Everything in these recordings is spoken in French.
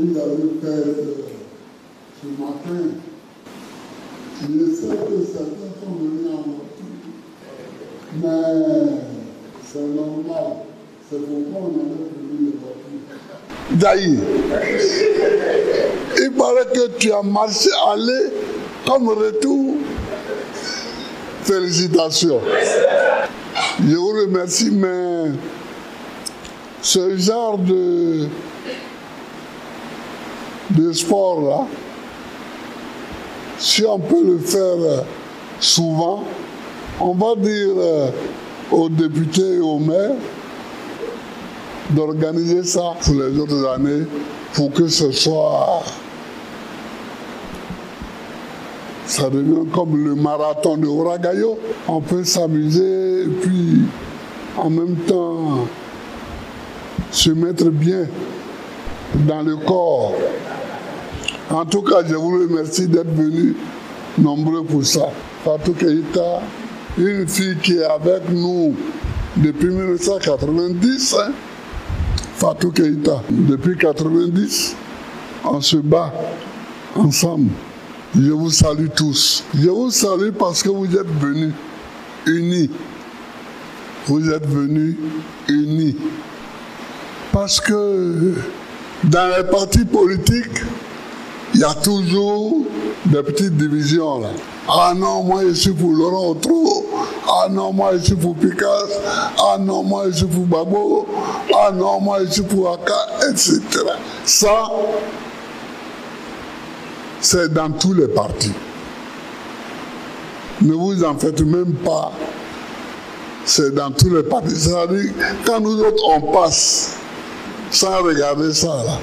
vous avez fait ce matin, je sais que certains sont venus en voiture, mais c'est normal, c'est pourquoi on avait prévu les voitures. Daï, il paraît que tu as marché aller comme retour. Félicitations. Je vous remercie, mais ce genre de sport-là, si on peut le faire souvent, on va dire aux députés et aux maires d'organiser ça pour les autres années pour que ce soit... Ça devient comme le marathon de Ouagadougou. On peut s'amuser et puis en même temps se mettre bien dans le corps. En tout cas, je vous remercie d'être venus nombreux pour ça. Fatou Keïta, une fille qui est avec nous depuis 1990, hein? Fatou Keïta, depuis 1990, on se bat ensemble. Je vous salue tous. Je vous salue parce que vous êtes venus unis. Vous êtes venus unis. Parce que dans les partis politiques, il y a toujours des petites divisions là. Ah non, moi je suis pour Laurent Otro. Ah non, moi je suis pour Picasse. Ah non, moi je suis pour Babo. Ah non, moi je suis pour Aka, etc. Ça, c'est dans tous les partis. Ne vous en faites même pas. C'est dans tous les partis. C'est-à-dire, quand nous autres, on passe sans regarder ça, là,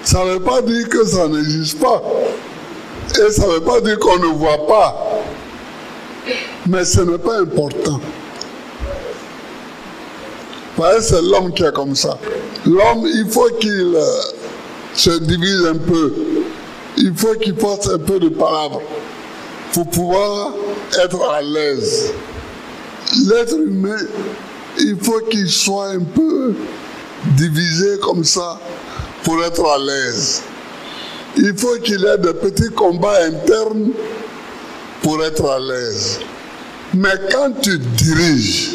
ça ne veut pas dire que ça n'existe pas. Et ça ne veut pas dire qu'on ne voit pas. Mais ce n'est pas important. Parce que c'est l'homme qui est comme ça. L'homme, il faut qu'il se divise un peu. Il faut qu'il fasse un peu de palabres pour pouvoir être à l'aise. L'être humain, il faut qu'il soit un peu divisé comme ça pour être à l'aise. Il faut qu'il ait des petits combats internes pour être à l'aise. Mais quand tu diriges,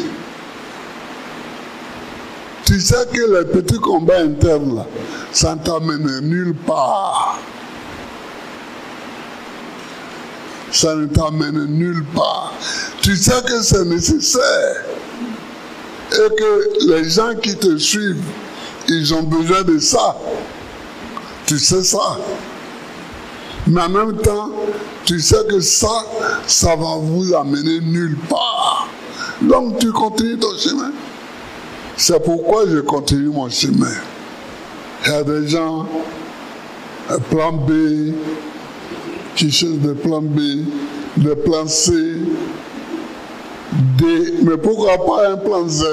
tu sais que les petits combats internes, là, ça ne t'amène nulle part. Ça ne t'amène nulle part. Tu sais que c'est nécessaire. Et que les gens qui te suivent, ils ont besoin de ça. Tu sais ça. Mais en même temps, tu sais que ça va vous amener nulle part. Donc tu continues ton chemin. C'est pourquoi je continue mon chemin. Il y a des gens, plan B, qui cherchent des plans B, des plans C, D, mais pourquoi pas un plan Z?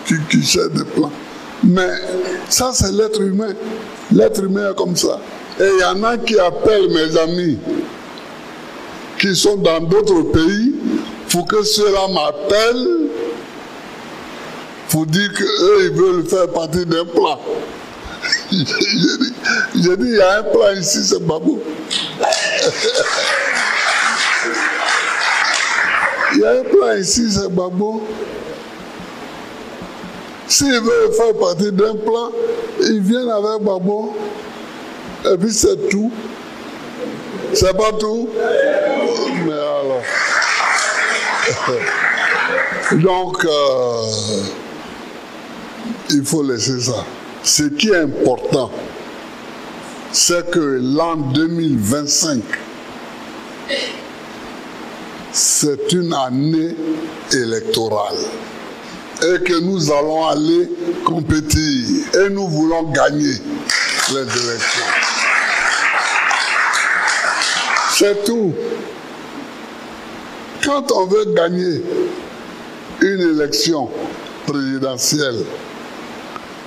Qui cherchent des plans. Mais ça, c'est l'être humain. L'être humain est comme ça. Et il y en a qui appellent mes amis qui sont dans d'autres pays pour que ceux-là m'appellent pour dire qu'eux, ils veulent faire partie d'un plan. J'ai dit, il y a un plan ici, c'est Babou. Il y a un plan ici, c'est Babou. S'ils veulent faire partie d'un plan, ils viennent avec Babou. Et puis c'est tout. C'est pas tout. Mais alors. Donc, il faut laisser ça. Ce qui est important, c'est que l'an 2025, c'est une année électorale. Et que nous allons aller compétir. Et nous voulons gagner les élections. C'est tout. Quand on veut gagner une élection présidentielle,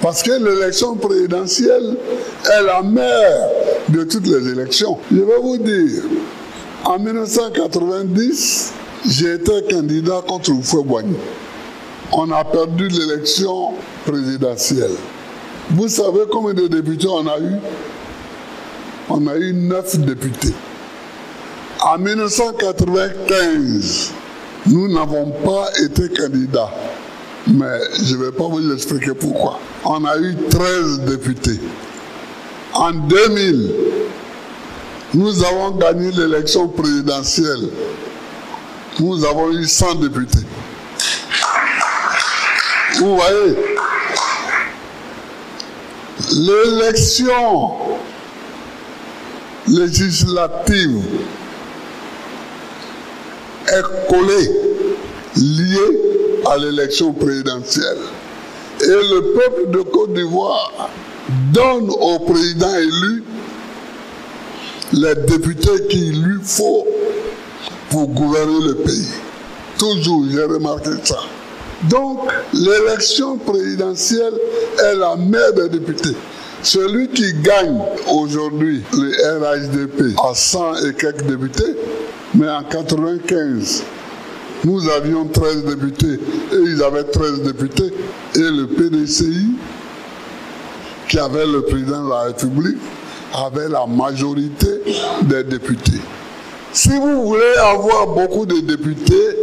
parce que l'élection présidentielle est la mère de toutes les élections. Je vais vous dire, en 1990, j'ai été candidat contre Houphouët-Boigny. On a perdu l'élection présidentielle. Vous savez combien de députés on a eu? On a eu 9 députés. En 1995, nous n'avons pas été candidats. Mais je ne vais pas vous expliquer pourquoi. On a eu 13 députés. En 2000, nous avons gagné l'élection présidentielle. Nous avons eu 100 députés. Vous voyez, l'élection législative est collée, liée à l'élection présidentielle. Et le peuple de Côte d'Ivoire donne au président élu les députés qu'il lui faut pour gouverner le pays. Toujours, j'ai remarqué ça. Donc, l'élection présidentielle est la mère des députés. Celui qui gagne aujourd'hui le RHDP a 100 et quelques députés, mais en 1995, nous avions 13 députés et ils avaient 13 députés. Et le PDCI, qui avait le président de la République, avait la majorité des députés. Si vous voulez avoir beaucoup de députés,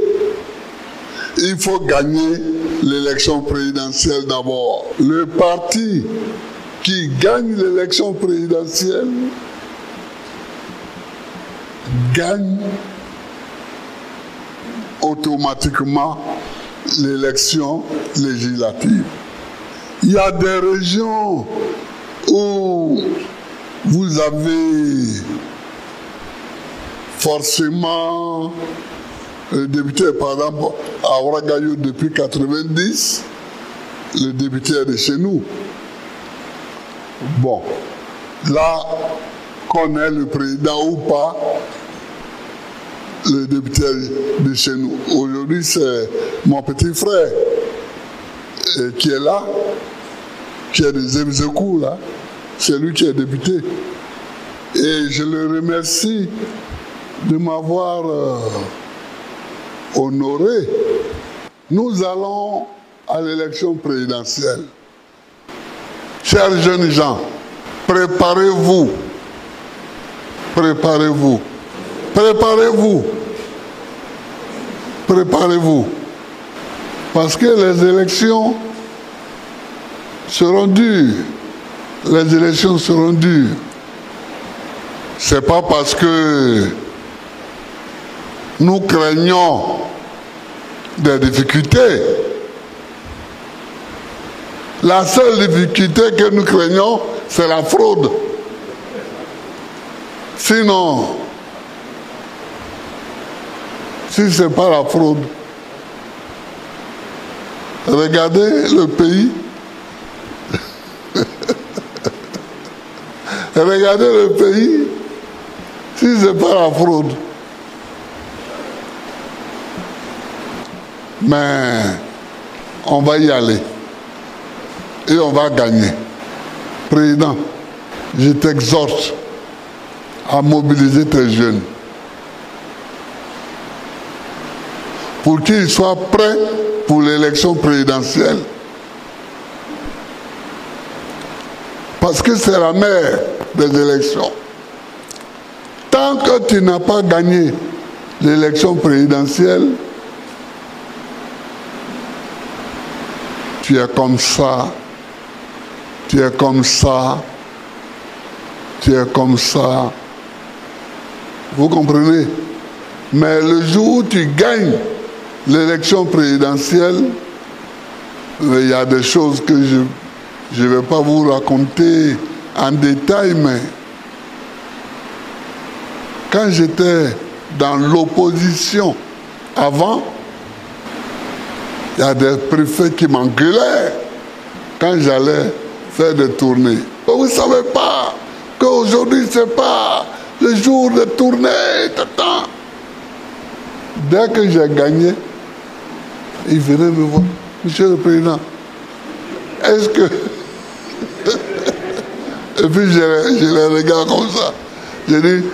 il faut gagner l'élection présidentielle d'abord. Le parti qui gagne l'élection présidentielle gagne automatiquement l'élection législative. Il y a des régions où vous avez forcément le député, par exemple, à Ouagadougou depuis 1990, le député est de chez nous. Bon, là, qu'on ait le président ou pas, le député de chez nous. Aujourd'hui, c'est mon petit frère qui est là, qui est des Zemzekou, là. C'est lui qui est député. Et je le remercie de m'avoir honoré. Nous allons à l'élection présidentielle. Chers jeunes gens, préparez-vous. Préparez-vous. Préparez-vous. Préparez-vous. Parce que les élections seront dures. Les élections seront dures. C'est pas parce que nous craignons des difficultés. La seule difficulté que nous craignons, c'est la fraude. Sinon, si ce n'est pas la fraude, regardez le pays. Regardez le pays, si ce n'est pas la fraude. Mais on va y aller. Et on va gagner. Président, je t'exhorte à mobiliser tes jeunes pour qu'ils soient prêts pour l'élection présidentielle. Parce que c'est la mère des élections. Tant que tu n'as pas gagné l'élection présidentielle, tu es comme ça, tu es comme ça, tu es comme ça. Vous comprenez? Mais le jour où tu gagnes l'élection présidentielle, il y a des choses que je ne vais pas vous raconter en détail, mais quand j'étais dans l'opposition avant, il y a des préfets qui m'engueulaient quand j'allais faire des tournées. Vous ne savez pas qu'aujourd'hui, ce n'est pas le jour de tournée. Tata. Dès que j'ai gagné, ils venaient me voir. Monsieur le Président, est-ce que... Et puis je les regarde comme ça. J'ai dit...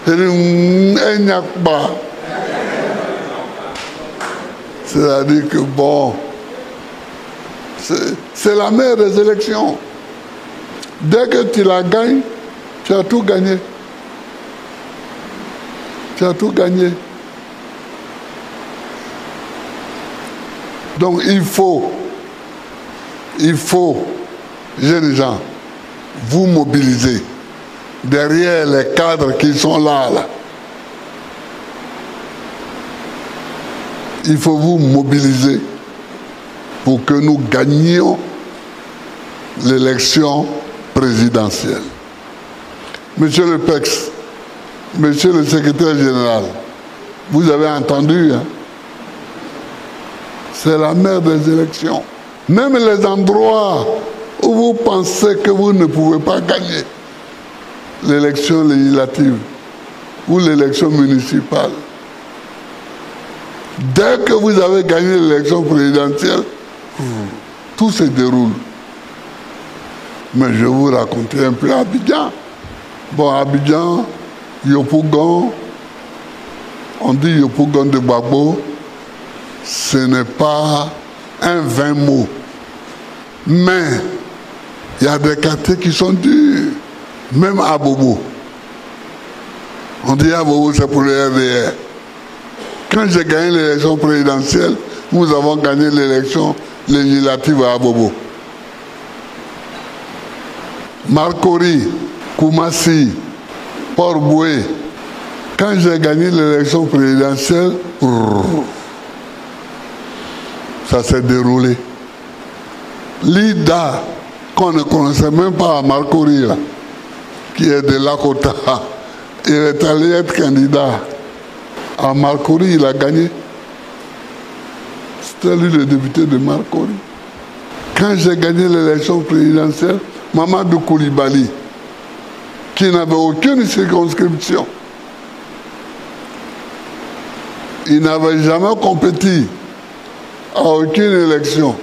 J'ai dit, C'est-à-dire que bon, c'est la mère des élections. Dès que tu la gagnes, tu as tout gagné. Tu as tout gagné. Donc il faut, jeunes gens, vous mobiliser derrière les cadres qui sont là. Il faut vous mobiliser pour que nous gagnions l'élection présidentielle. Monsieur le PEX, monsieur le secrétaire général, vous avez entendu, hein? C'est la mère des élections. Même les endroits où vous pensez que vous ne pouvez pas gagner, l'élection législative ou l'élection municipale, dès que vous avez gagné l'élection présidentielle, tout se déroule. Mais je vais vous raconter un peu Abidjan. Bon, Abidjan, Yopougon, on dit Yopougon de Gbagbo, ce n'est pas un 20 mots. Mais il y a des quartiers qui sont durs. Même à Bobo. On dit à Bobo, c'est pour le RDR. Quand j'ai gagné l'élection présidentielle, nous avons gagné l'élection législative à Bobo. Marcory, Koumassi, Port-Boué. Quand j'ai gagné l'élection présidentielle, ça s'est déroulé. Lida, qu'on ne connaissait même pas à Marcory, là, qui est de Lakota, il est allé être candidat. À Marcory, il a gagné. C'était lui le député de Marcory. Quand j'ai gagné l'élection présidentielle, Mamadou Koulibaly, qui n'avait aucune circonscription, il n'avait jamais compétit à aucune élection.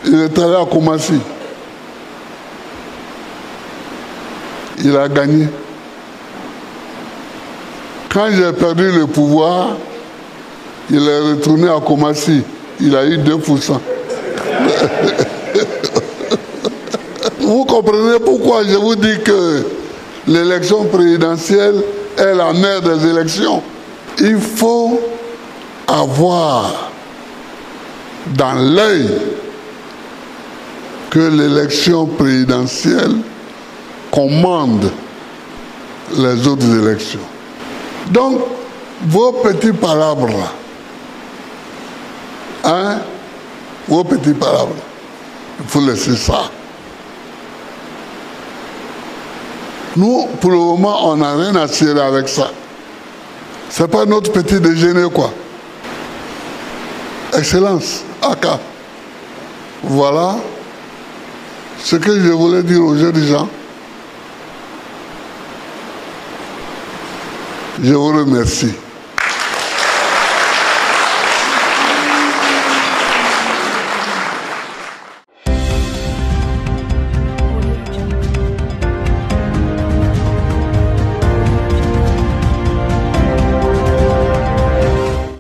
Il est allé à Koumassi. Il a gagné. Quand j'ai perdu le pouvoir, il est retourné à Koumassi. Il a eu 2%. Vous comprenez pourquoi je vous dis que l'élection présidentielle est la mère des élections. Il faut avoir dans l'œil que l'élection présidentielle commande les autres élections. Donc, vos petits palabres là, hein, vos petits palabres, il faut laisser ça. Nous, pour le moment, on n'a rien à tirer avec ça. C'est pas notre petit déjeuner, quoi. Excellence, Aka. Voilà ce que je voulais dire aux jeunes gens. Je vous remercie.